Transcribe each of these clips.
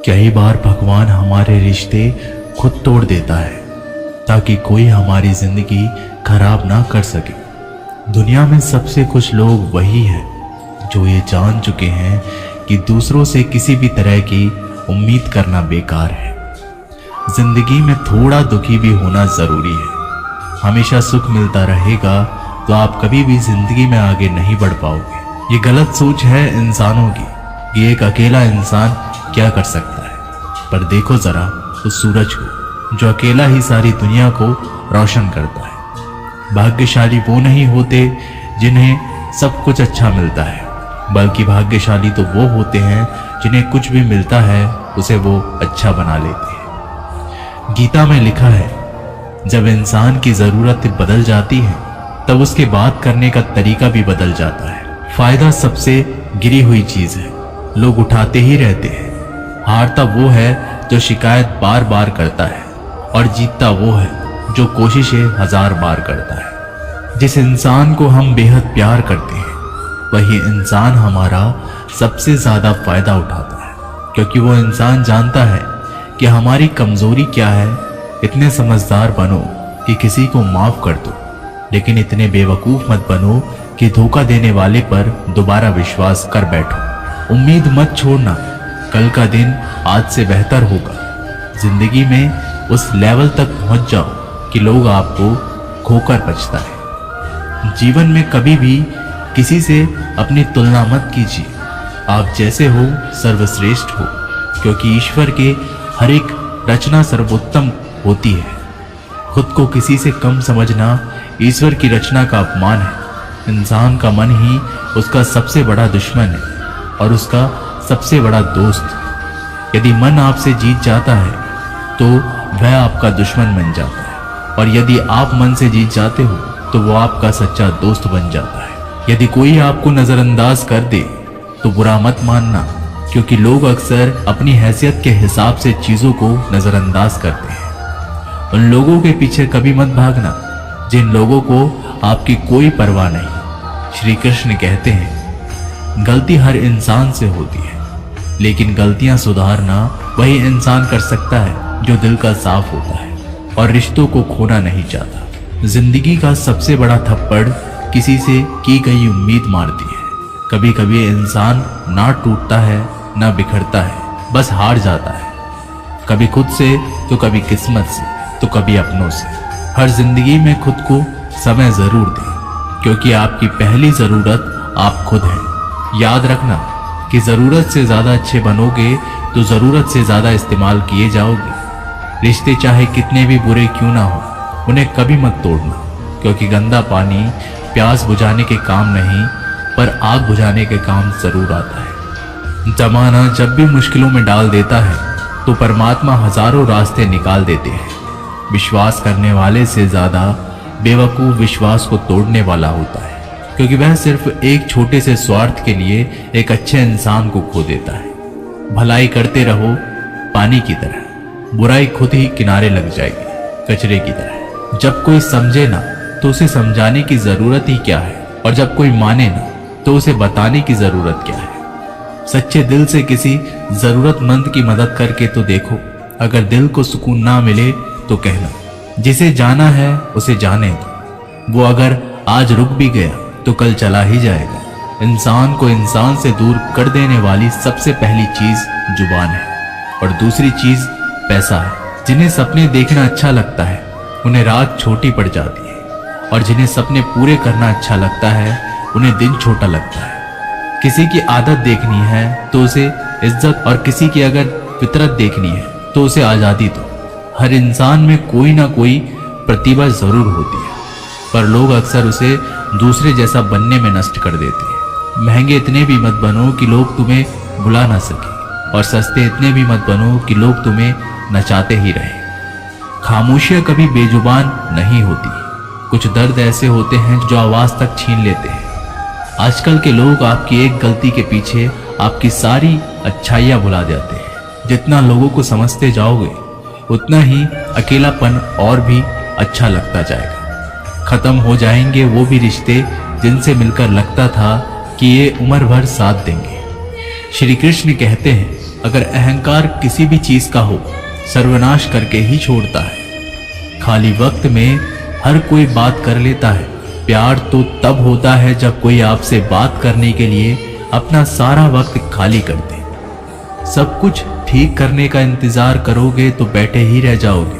कई बार भगवान हमारे रिश्ते खुद तोड़ देता है ताकि कोई हमारी जिंदगी खराब ना कर सके। दुनिया में सबसे खुश लोग वही हैं जो ये जान चुके हैं कि दूसरों से किसी भी तरह की उम्मीद करना बेकार है। जिंदगी में थोड़ा दुखी भी होना जरूरी है। हमेशा सुख मिलता रहेगा तो आप कभी भी जिंदगी में आगे नहीं बढ़ पाओगे। ये गलत सोच है इंसानों की कि एक अकेला इंसान क्या कर सकता है। पर देखो जरा उस सूरज को जो अकेला ही सारी दुनिया को रोशन करता है। भाग्यशाली वो नहीं होते जिन्हें सब कुछ अच्छा मिलता है, बल्कि भाग्यशाली तो वो होते हैं जिन्हें कुछ भी मिलता है उसे वो अच्छा बना लेते हैं। गीता में लिखा है, जब इंसान की जरूरत बदल जाती है तब उसके बात करने का तरीका भी बदल जाता है। फायदा सबसे गिरी हुई चीज है, लोग उठाते ही रहते हैं। हारता वो है जो शिकायत बार बार करता है और जीतता वो है जो कोशिशें 1000 बार करता है। जिस इंसान को हम बेहद प्यार करते हैं वही इंसान हमारा सबसे ज्यादा फायदा उठाता है, क्योंकि वो इंसान जानता है कि हमारी कमजोरी क्या है। इतने समझदार बनो कि किसी को माफ कर दो, लेकिन इतने बेवकूफ मत बनो कि धोखा देने वाले पर दोबारा विश्वास कर बैठो। उम्मीद मत छोड़ना, कल का दिन आज से बेहतर होगा। जिंदगी में उस लेवल तक पहुंच जाओ कि लोग आपको खोकर बचता है। जीवन में कभी भी किसी से अपनी तुलना मत कीजिए। आप जैसे हो सर्वश्रेष्ठ हो, क्योंकि ईश्वर के हर एक रचना सर्वोत्तम होती है। खुद को किसी से कम समझना ईश्वर की रचना का अपमान है। इंसान का मन ही उसका सबसे बड़ा दुश्मन है और उसका सबसे बड़ा दोस्त। यदि मन आपसे जीत जाता है तो वह आपका दुश्मन बन जाता है, और यदि आप मन से जीत जाते हो तो वो आपका सच्चा दोस्त बन जाता है। यदि कोई आपको नजरअंदाज कर दे तो बुरा मत मानना, क्योंकि लोग अक्सर अपनी हैसियत के हिसाब से चीजों को नजरअंदाज करते हैं। उन लोगों के पीछे कभी मत भागना जिन लोगों को आपकी कोई परवाह नहीं। श्री कृष्ण कहते हैं, गलती हर इंसान से होती है, लेकिन गलतियां सुधारना वही इंसान कर सकता है जो दिल का साफ होता है और रिश्तों को खोना नहीं चाहता। जिंदगी का सबसे बड़ा थप्पड़ किसी से की गई उम्मीद मारती है। कभी कभी इंसान ना टूटता है ना बिखरता है, बस हार जाता है। कभी खुद से तो कभी किस्मत से तो कभी अपनों से। हर जिंदगी में खुद को समय जरूर दें, क्योंकि आपकी पहली जरूरत आप खुद हैं। याद रखना कि जरूरत से ज्यादा अच्छे बनोगे तो जरूरत से ज्यादा इस्तेमाल किए जाओगे। रिश्ते चाहे कितने भी बुरे क्यों ना हो, उन्हें कभी मत तोड़ना, क्योंकि गंदा पानी प्यास बुझाने के काम नहीं पर आग बुझाने के काम जरूर आता है। जमाना जब भी मुश्किलों में डाल देता है तो परमात्मा हजारों रास्ते निकाल देते हैं। विश्वास करने वाले से ज्यादा बेवकूफ विश्वास को तोड़ने वाला होता है, क्योंकि वह सिर्फ एक छोटे से स्वार्थ के लिए एक अच्छे इंसान को खो देता है। भलाई करते रहो पानी की तरह, बुराई खुद ही किनारे लग जाएगी कचरे की तरह। जब कोई समझे ना तो उसे समझाने की जरूरत ही क्या है, और जब कोई माने ना तो उसे बताने की जरूरत क्या है। सच्चे दिल से किसी जरूरतमंद की मदद करके तो देखो। अगर दिल को सुकून ना मिले तो कहना, जिसे जाना है उसे जाने दो। वो अगर आज रुक भी गया तो कल चला ही जाएगा। इंसान को इंसान से दूर कर देने वाली सबसे पहली चीज जुबान है, और दूसरी चीज पैसा है। जिन्हें सपने देखना अच्छा लगता है उन्हें रात छोटी पड़ जाती है, और जिन्हें सपने पूरे करना अच्छा लगता है उन्हें दिन छोटा लगता है। किसी की आदत देखनी है तो उसे इज्जत, और किसी की अगर फितरत देखनी है तो उसे आजादी दो। हर इंसान में कोई ना कोई प्रतिभा जरूर होती है, पर लोग अक्सर उसे दूसरे जैसा बनने में नष्ट कर देते हैं। महंगे इतने भी मत बनो कि लोग तुम्हें बुला ना सके, और सस्ते इतने भी मत बनो कि लोग तुम्हें नचाते ही रहे। खामोशियां कभी बेजुबान नहीं होती। कुछ दर्द ऐसे होते हैं जो आवाज तक छीन लेते हैं। आजकल के लोग आपकी एक गलती के पीछे आपकी सारी अच्छाइयां भुला जाते हैं। जितना लोगों को समझते जाओगे उतना ही अकेलापन और भी अच्छा लगता जाएगा। खत्म हो जाएंगे वो भी रिश्ते जिनसे मिलकर लगता था कि ये उम्र भर साथ देंगे। श्री कृष्ण कहते हैं, अगर अहंकार किसी भी चीज का हो, सर्वनाश करके ही छोड़ता है। खाली वक्त में हर कोई बात कर लेता है। प्यार तो तब होता है जब कोई आपसे बात करने के लिए अपना सारा वक्त खाली कर दे। सब कुछ ठीक करने का इंतजार करोगे तो बैठे ही रह जाओगे,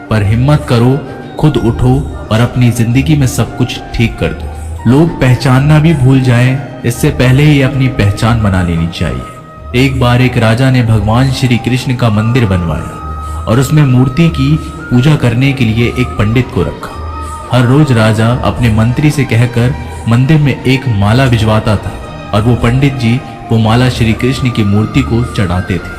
पर हिम्मत करो, खुद उठो और अपनी जिंदगी में सब कुछ ठीक कर दो। लोग पहचानना भी भूल जाएं, इससे पहले ही अपनी पहचान बना लेनी चाहिए। एक बार एक राजा ने भगवान श्री कृष्ण का मंदिर बनवाया और उसमें मूर्ति की पूजा करने के लिए एक पंडित को रखा। हर रोज राजा अपने मंत्री से कहकर मंदिर में एक माला भिजवाता था और वो पंडित जी वो माला श्री कृष्ण की मूर्ति को चढ़ाते थे।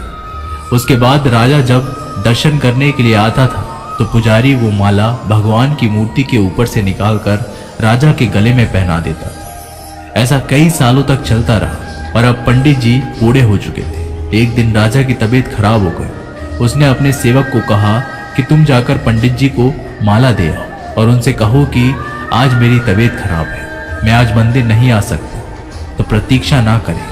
उसके बाद राजा जब दर्शन करने के लिए आता था तो पुजारी वो माला भगवान की मूर्ति के ऊपर से निकालकर राजा के गले में पहना देता था। ऐसा कई सालों तक चलता रहा और अब पंडित जी बूढ़े हो चुके थे। एक दिन राजा की तबीयत खराब हो गई। उसने अपने सेवक को कहा कि तुम जाकर पंडित जी को माला दे आओ और उनसे कहो कि आज मेरी तबीयत खराब है, मैं आज मंदिर नहीं आ सकता, तो प्रतीक्षा ना करें।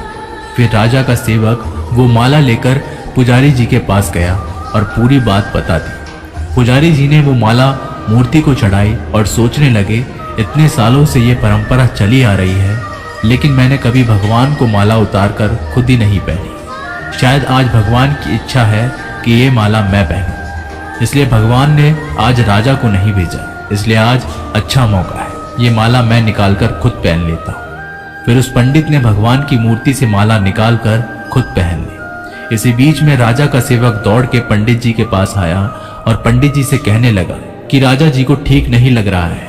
फिर राजा का सेवक वो माला लेकर पुजारी जी के पास गया और पूरी बात बता दी। पुजारी जी ने वो माला मूर्ति को चढ़ाई और सोचने लगे, इतने सालों से ये परंपरा चली आ रही है, लेकिन मैंने कभी भगवान को माला उतारकर खुद ही नहीं पहनी। शायद आज भगवान की इच्छा है कि ये माला मैं पहनूं, इसलिए भगवान ने आज राजा को नहीं भेजा, इसलिए आज अच्छा मौका है, ये माला मैं निकालकर खुद पहन लेता हूँ। फिर उस पंडित ने भगवान की मूर्ति से माला निकालकर खुद पहन ली। इसी बीच में राजा का सेवक दौड़ के पंडित जी के पास आया और पंडित जी से कहने लगा कि राजा जी को ठीक नहीं लग रहा है,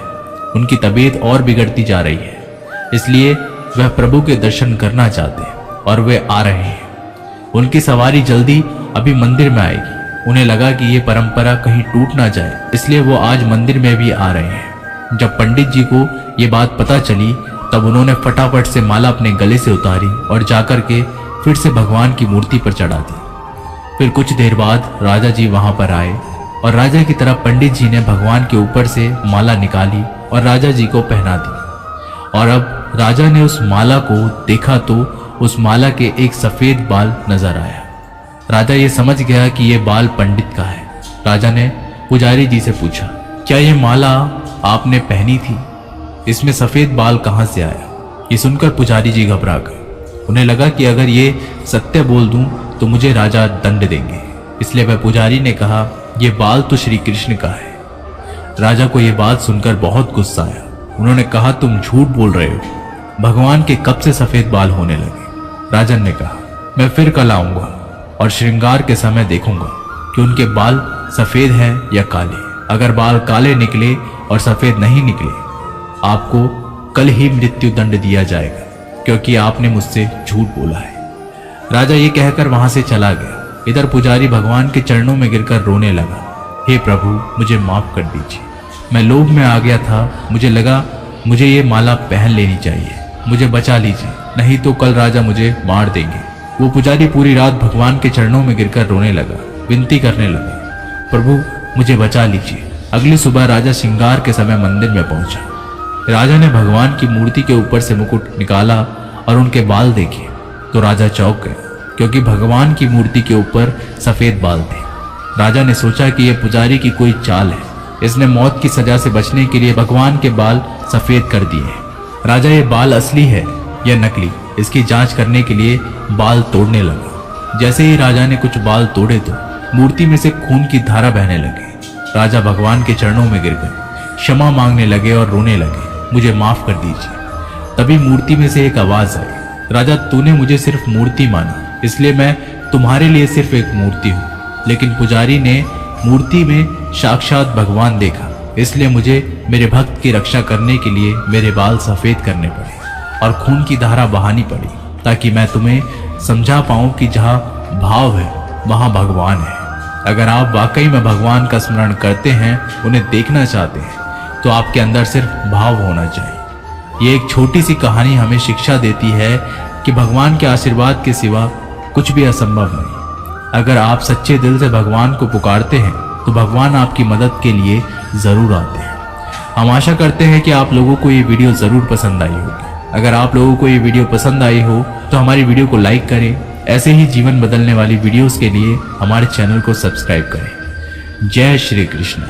उनकी तबीयत और बिगड़ती जा रही है, इसलिए वह प्रभु के दर्शन करना चाहते हैं और वे आ रहे हैं। उनकी सवारी जल्दी अभी मंदिर में आएगी। उन्हें लगा कि ये परंपरा कहीं टूट ना जाए, इसलिए वो आज मंदिर में भी आ रहे हैं। जब पंडित जी को ये बात पता चली तब उन्होंने फटाफट से माला अपने गले से उतारी और जाकर के फिर से भगवान की मूर्ति पर चढ़ा दी। फिर कुछ देर बाद राजा जी वहां पर आए और राजा की तरफ पंडित जी ने भगवान के ऊपर से माला निकाली और राजा जी को पहना दी। और अब राजा ने उस माला को देखा तो उस माला के एक सफेद बाल नजर आया। राजा ये समझ गया कि ये बाल पंडित का है। राजा ने पुजारी जी से पूछा, क्या ये माला आपने पहनी थी? इसमें सफेद बाल कहाँ से आया? ये सुनकर पुजारी जी घबरा गए। उन्हें लगा कि अगर ये सत्य बोल दूं तो मुझे राजा दंड देंगे, इसलिए वह पुजारी ने कहा, ये बाल तो श्री कृष्ण का है। राजा को ये बात सुनकर बहुत गुस्सा आया। उन्होंने कहा, तुम झूठ बोल रहे हो, भगवान के कब से सफेद बाल होने लगे? राजन ने कहा, मैं फिर कल आऊंगा और श्रृंगार के समय देखूंगा कि उनके बाल सफेद हैं या काले। अगर बाल काले निकले और सफेद नहीं निकले, आपको कल ही मृत्यु दंड दिया जाएगा, क्योंकि आपने मुझसे झूठ बोला है। राजा ये कहकर वहां से चला गया। इधर पुजारी भगवान के चरणों में गिरकर रोने लगा, हे प्रभु, मुझे माफ कर दीजिए, मैं लोभ में आ गया था, मुझे लगा मुझे ये माला पहन लेनी चाहिए, मुझे बचा लीजिए, नहीं तो कल राजा मुझे मार देंगे। वो पुजारी पूरी रात भगवान के चरणों में गिरकर रोने लगा, विनती करने लगा, प्रभु मुझे बचा लीजिए। अगली सुबह राजा श्रृंगार के समय मंदिर में पहुंचा। राजा ने भगवान की मूर्ति के ऊपर से मुकुट निकाला और उनके बाल देखे तो राजा चौंक गया, क्योंकि भगवान की मूर्ति के ऊपर सफेद बाल थे। राजा ने सोचा कि यह पुजारी की कोई चाल है, इसने मौत की सजा से बचने के लिए भगवान के बाल सफेद कर दिए। राजा ये बाल असली है या नकली, इसकी जांच करने के लिए बाल तोड़ने लगा। जैसे ही राजा ने कुछ बाल तोड़े तो मूर्ति में से खून की धारा बहने लगी। राजा भगवान के चरणों में गिर गए, क्षमा मांगने लगे और रोने लगे, मुझे माफ कर दीजिए। तभी मूर्ति में से एक आवाज आई, राजा तूने मुझे सिर्फ मूर्ति माना, इसलिए मैं तुम्हारे लिए सिर्फ एक मूर्ति हूँ। लेकिन पुजारी ने मूर्ति में साक्षात भगवान देखा, इसलिए मुझे मेरे भक्त की रक्षा करने के लिए मेरे बाल सफेद करने पड़े और खून की धारा बहानी पड़ी, ताकि मैं तुम्हें समझा पाऊं कि जहाँ भाव है वहाँ भगवान है। अगर आप वाकई में भगवान का स्मरण करते हैं, उन्हें देखना चाहते हैं, तो आपके अंदर सिर्फ भाव होना चाहिए। ये एक छोटी सी कहानी हमें शिक्षा देती है कि भगवान के आशीर्वाद के सिवा कुछ भी असंभव नहीं। अगर आप सच्चे दिल से भगवान को पुकारते हैं तो भगवान आपकी मदद के लिए जरूर आते हैं। हम आशा करते हैं कि आप लोगों को ये वीडियो जरूर पसंद आई होगी। अगर आप लोगों को ये वीडियो पसंद आई हो तो हमारी वीडियो को लाइक करें, ऐसे ही जीवन बदलने वाली वीडियोस के लिए हमारे चैनल को सब्सक्राइब करें। जय श्री कृष्ण।